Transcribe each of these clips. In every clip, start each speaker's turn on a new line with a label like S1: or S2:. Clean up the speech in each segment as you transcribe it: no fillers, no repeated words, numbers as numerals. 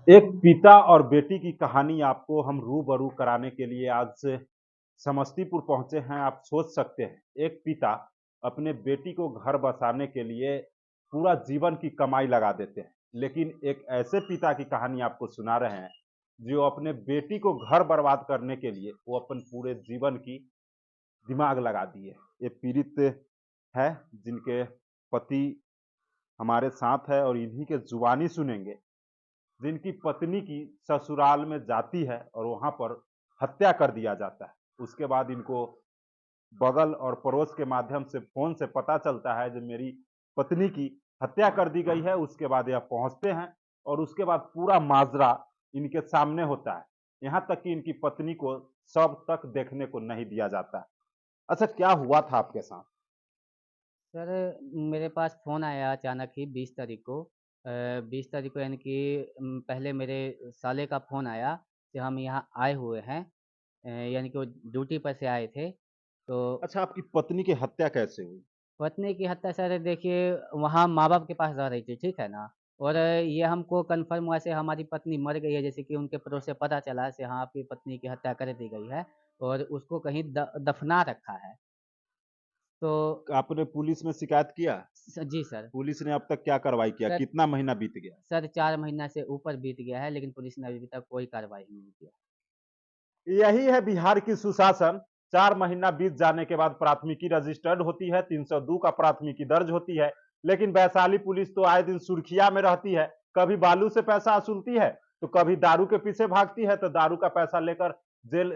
S1: एक पिता और बेटी की कहानी आपको हम रूबरू कराने के लिए आज से समस्तीपुर पहुंचे हैं। आप सोच सकते हैं, एक पिता अपने बेटी को घर बसाने के लिए पूरा जीवन की कमाई लगा देते हैं, लेकिन एक ऐसे पिता की कहानी आपको सुना रहे हैं जो अपने बेटी को घर बर्बाद करने के लिए वो अपन पूरे जीवन की दिमाग लगा दिए। ये पीड़ित है जिनके पति हमारे साथ है और इन्हीं के जुबानी सुनेंगे। जिनकी पत्नी की ससुराल में जाती है और वहां पर हत्या कर दिया जाता है। उसके बाद इनको बगल और पड़ोस के माध्यम से फोन से पता चलता है जो मेरी पत्नी की हत्या कर दी गई है। उसके बाद यह पहुंचते हैं और उसके बाद पूरा माजरा इनके सामने होता है। यहाँ तक कि इनकी पत्नी को शव तक देखने को नहीं दिया जाता। अच्छा, क्या हुआ था आपके साथ?
S2: सर, मेरे पास फ़ोन आया अचानक ही 20 तारीख को। 20 तारीख को यानी कि पहले मेरे साले का फ़ोन आया कि हम यहाँ आए हुए हैं। यानी कि वो ड्यूटी पर से आए थे। तो
S1: अच्छा, आपकी पत्नी की हत्या कैसे हुई?
S2: पत्नी की हत्या सर देखिए, वहाँ माँ-बाप के पास रह रही थी, ठीक है ना? और ये हमको कन्फ़र्म हुआ से हमारी पत्नी मर गई है, जैसे कि उनके पड़ोस से पता चला से हाँ, आपकी पत्नी की हत्या कर दी गई है और उसको कहीं दफ़ना रखा है। तो
S1: आपने पुलिस में शिकायत किया?
S2: जी सर।
S1: पुलिस ने अब तक क्या कार्रवाई किया?
S2: सर
S1: कितना महीना बीत गया?
S2: सर 4 महीना से ऊपर बीत गया है, लेकिन पुलिस ने अभी तक कोई कार्रवाई नहीं किया।
S1: यही है बिहार की सुशासन। 4 महीना बीत जाने के बाद प्राथमिकी रजिस्टर्ड होती है, 302 का प्राथमिकी दर्ज होती है, लेकिन वैशाली पुलिस तो आए दिन सुर्खिया में रहती है। कभी बालू से पैसा वसूलती है, तो कभी दारू के पीछे भागती है, तो दारू का पैसा लेकर जेल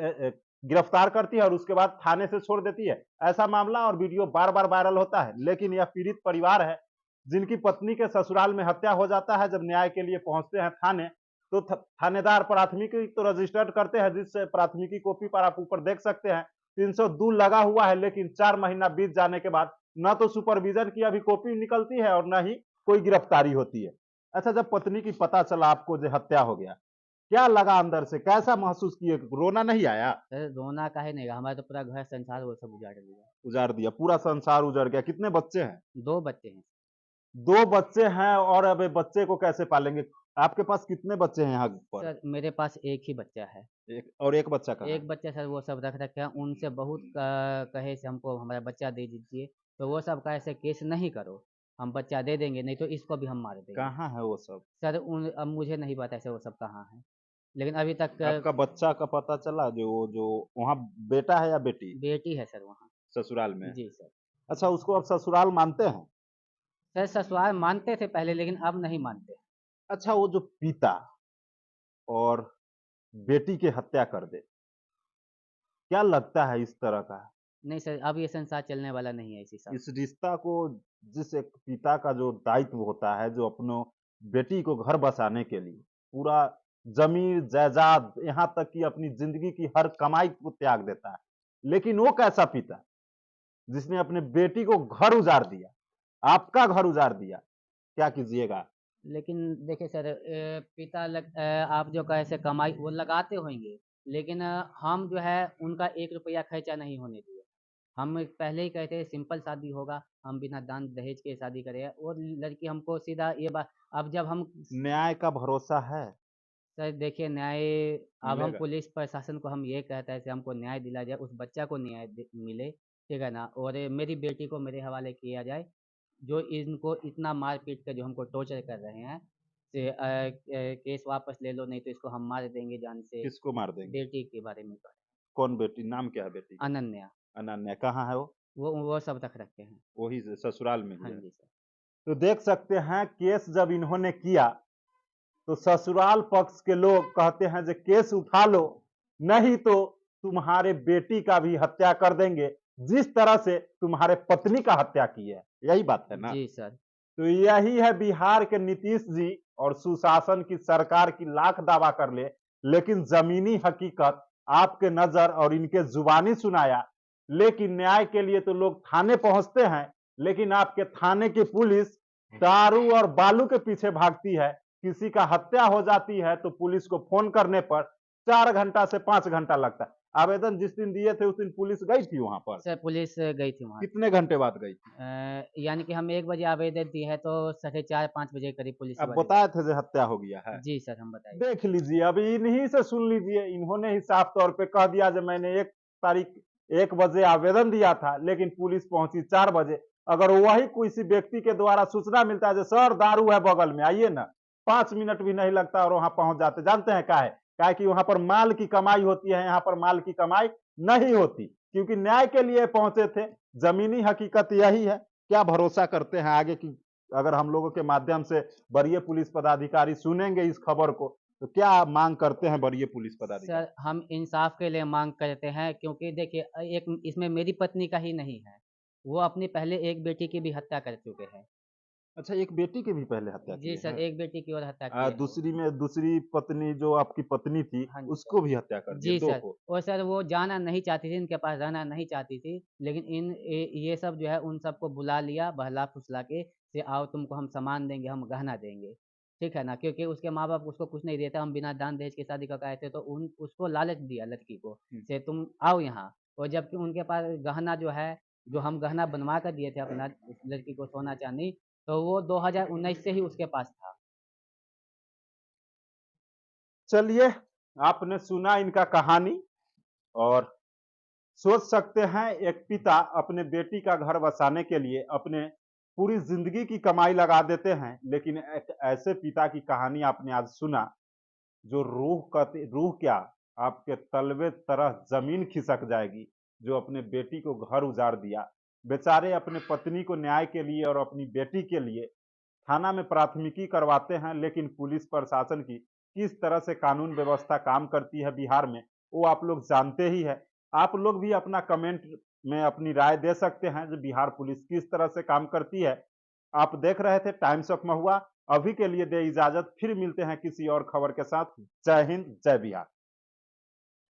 S1: गिरफ्तार करती है और उसके बाद थाने से छोड़ देती है। ऐसा मामला और वीडियो बार-बार वायरल होता है, लेकिन यह पीड़ित परिवार है, जिनकी पत्नी के ससुराल में हत्या हो जाता है। जब न्याय के लिए पहुंचते हैं थाने, तो थानेदार प्राथमिकी तो रजिस्टर्ड करते हैं, जिससे प्राथमिकी कॉपी पर आप ऊपर देख सकते हैं 302 लगा हुआ है, लेकिन 4 महीना बीत जाने के बाद न तो सुपरविजन की अभी कॉपी निकलती है और न ही कोई गिरफ्तारी होती है। अच्छा, जब पत्नी की पता चला आपको जो हत्या हो गया, क्या लगा अंदर से? कैसा महसूस किए? रोना नहीं आया?
S2: सर रोना काहे नहीं गा, हमारा तो पूरा घर संसार वो सब उजाड़ दिया।
S1: उजाड़ दिया, पूरा संसार उजड़ गया। कितने बच्चे हैं?
S2: 2 बच्चे हैं।
S1: 2 बच्चे हैं और अब बच्चे को कैसे पालेंगे? आपके पास कितने बच्चे हैं यहाँ पर?
S2: सर मेरे पास एक ही बच्चा है।
S1: एक, और एक बच्चा कहाँ है?
S2: एक बच्चा सर वो सब रख रखे हैं, उनसे बहुत कहे से हमको हमारा बच्चा दे दीजिए, तो वो सब कहे से केस नहीं करो, हम बच्चा दे देंगे, नहीं तो इसको भी हम मार देंगे।
S1: कहाँ है वो सब?
S2: सर उन अब मुझे नहीं पता है सर वो सब कहाँ हैं, लेकिन अभी तक
S1: आपका बच्चा का पता चला? जो वहाँ बेटा है या बेटी?
S2: बेटी है सर वहाँ।
S1: ससुराल में?
S2: जी सर।
S1: अच्छा, उसको आप ससुराल मानते हैं?
S2: सर ससुराल मानते थे पहले, लेकिन अब नहीं मानते।
S1: अच्छा, वो जो पिता और बेटी की हत्या कर दे, क्या लगता है इस तरह का?
S2: नहीं सर, अब ये संसार चलने वाला नहीं है इस हिसाब
S1: इस
S2: से।
S1: रिश्ता को, जिस एक पिता का जो दायित्व होता है, जो अपनो बेटी को घर बसाने के लिए पूरा ज़मीन जायदाद, यहाँ तक कि अपनी ज़िंदगी की हर कमाई को त्याग देता है। लेकिन वो कैसा पिता जिसने अपने बेटी को घर उजाड़ दिया, आपका घर उजाड़ दिया, क्या कीजिएगा?
S2: लेकिन देखिए सर, आप जो कहे से कमाई वो लगाते होंगे, लेकिन हम जो है उनका 1 रुपया खर्चा नहीं होने दिए। हम पहले ही कहे थे सिंपल शादी होगा, हम बिना दान दहेज के शादी करें, और लड़की हमको सीधा ये बात, अब जब हम
S1: न्याय का भरोसा है?
S2: सर देखिए न्याय, अब हम
S1: मिलेगा?
S2: पुलिस प्रशासन को हम ये कहते हैं कि हमको न्याय दिला जाए, उस बच्चा को मिले, ठीक है ना, और मेरी बेटी को मेरे हवाले किया जाए। जो इनको इतना मार पीट कर जो हमको टॉर्चर कर रहे हैं, केस वापस ले लो, नहीं तो इसको हम मार देंगे जान से।
S1: किसको मार देंगे?
S2: बेटी के बारे में कहा।
S1: कौन बेटी? नाम क्या है बेटी का?
S2: अनन्या।
S1: अनन्या। कहाँ है वो?
S2: वो सब रख रखे हैं।
S1: वही ससुराल में ही
S2: हाँ
S1: है।
S2: जी सर।
S1: तो देख सकते हैं, केस जब इन्होंने किया तो ससुराल पक्ष के लोग कहते हैं जो केस उठा लो, नहीं तो तुम्हारे बेटी का भी हत्या कर देंगे, जिस तरह से तुम्हारे पत्नी का हत्या की है। यही बात है ना?
S2: जी सर।
S1: तो यही है बिहार के नीतीश जी और सुशासन की सरकार की। लाख दावा कर ले, लेकिन जमीनी हकीकत आपके नजर और इनके जुबानी सुनाया। लेकिन न्याय के लिए तो लोग थाने पहुंचते हैं, लेकिन आपके थाने की पुलिस दारू और बालू के पीछे भागती है। किसी का हत्या हो जाती है तो पुलिस को फोन करने पर 4 घंटा से 5 घंटा लगता है। आवेदन जिस दिन दिए थे उस दिन पुलिस गई थी वहाँ पर?
S2: सर पुलिस गई थी वहाँ।
S1: कितने घंटे बाद गई थी?
S2: यानी कि हम 1 बजे आवेदन दिए हैं तो साढ़े 4-5 बजे करीब पुलिस
S1: आप
S2: वाले।
S1: बताए थे जो हत्या हो गया है।
S2: जी सर, हम बताइए।
S1: देख लीजिए, अभी इन्हीं से सुन लीजिए, इन्होंने ही साफ तौर पे कह दिया जो मैंने 1 तारीख 1 बजे आवेदन दिया था, लेकिन पुलिस पहुँची 4 बजे। अगर वही किसी व्यक्ति के द्वारा सूचना मिलता है जो सर दारू है बगल में, आइए ना, 5 मिनट भी नहीं लगता और वहाँ पहुँच जाते। जानते हैं काहे? काहे कि वहाँ पर माल की कमाई होती है, यहाँ पर माल की कमाई नहीं होती, क्योंकि न्याय के लिए पहुँचे थे। ज़मीनी हकीकत यही है। क्या भरोसा करते हैं आगे की, अगर हम लोगों के माध्यम से वरीय पुलिस पदाधिकारी सुनेंगे इस खबर को, तो क्या मांग करते हैं वरीय पुलिस पदाधिकारी?
S2: सर हम इंसाफ के लिए माँग करते हैं क्योंकि देखिए एक इसमें मेरी पत्नी का ही नहीं है। वो अपनी पहले एक बेटी की भी हत्या कर चुके हैं।
S1: अच्छा, एक बेटी की भी पहले हत्या
S2: जी
S1: किए
S2: सर,
S1: हैं?
S2: एक बेटी की और हत्या किए हैं वो।
S1: दूसरी पत्नी जो आपकी पत्नी थी,
S2: हाँ जी सर।
S1: उसको भी हत्या कर दिए,
S2: जी
S1: 2
S2: सर,
S1: को।
S2: और सर वो जाना नहीं चाहती थी, इनके पास रहना नहीं चाहती थी, लेकिन ये सब जो है उन सबको बुला लिया बहला-फुसला के आओ तुमको हम सामान देंगे, हम गहना देंगे, ठीक है ना? क्योंकि उसके माँ-बाप उसको कुछ नहीं देते, हम बिना दान-दहेज के शादी करके आए थे, तो उन उसको लालच दिया लड़की को,
S1: हुँ।
S2: तुम आओ यहाँ और जबकि उनके पास गहना जो है, जो हम गहना बनवा कर दिए थे अपना उस लड़की को सोना-चांदी, तो वो 2019 से ही उसके पास था।
S1: चलिए, आपने सुना इनका कहानी, और सोच सकते हैं एक पिता अपने बेटी का घर बसाने के लिए अपने पूरी ज़िंदगी की कमाई लगा देते हैं, लेकिन एक ऐसे पिता की कहानी आपने आज सुना, जो रूह क्या, आपके तलवे तरह ज़मीन खिसक जाएगी, जो अपने बेटी को घर उजाड़ दिया। बेचारे अपने पत्नी को न्याय के लिए और अपनी बेटी के लिए थाना में प्राथमिकी करवाते हैं, लेकिन पुलिस प्रशासन की किस तरह से कानून व्यवस्था काम करती है बिहार में, वो आप लोग जानते ही है। आप लोग भी अपना कमेंट में अपनी राय दे सकते हैं जो बिहार पुलिस किस तरह से काम करती है। आप देख रहे थे टाइम्स ऑफ महुआ। अभी के लिए दे इजाजत, फिर मिलते हैं किसी और खबर के साथ। जय हिंद, जय बिहार।